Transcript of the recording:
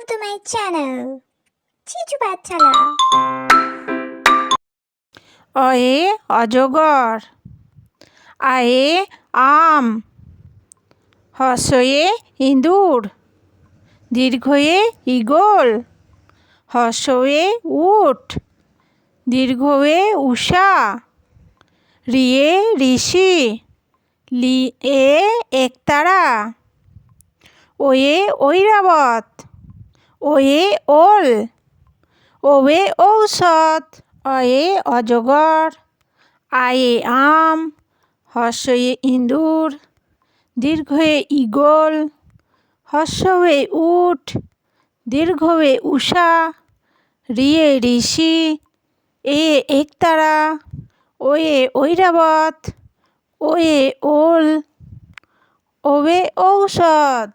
to my channel, Chichu Bachala. অয়ে অজগর, আয়ে আম, হর্ষয়ে ইঁদুর, দীর্ঘয়ে ঈগল, হর্ষয়ে উট, দীর্ঘয়ে উষা, রিয়ে ঋষি, লিয়ে একতারা, ওয়ে ঐরাবত, ওয়ে ওল, ওয়ে ঔষধ। অয়ে অজগর, আয়ে আম, হর্ষয়ে ইঁদুর, দীর্ঘয়ে ঈগল, হর্ষয়ে উট, দীর্ঘয়ে উষা, রিয়ে ঋষি, এ একতারা, ওয়ে ঐরাবত, ওয়ে ওল, ওবে ঔষধ।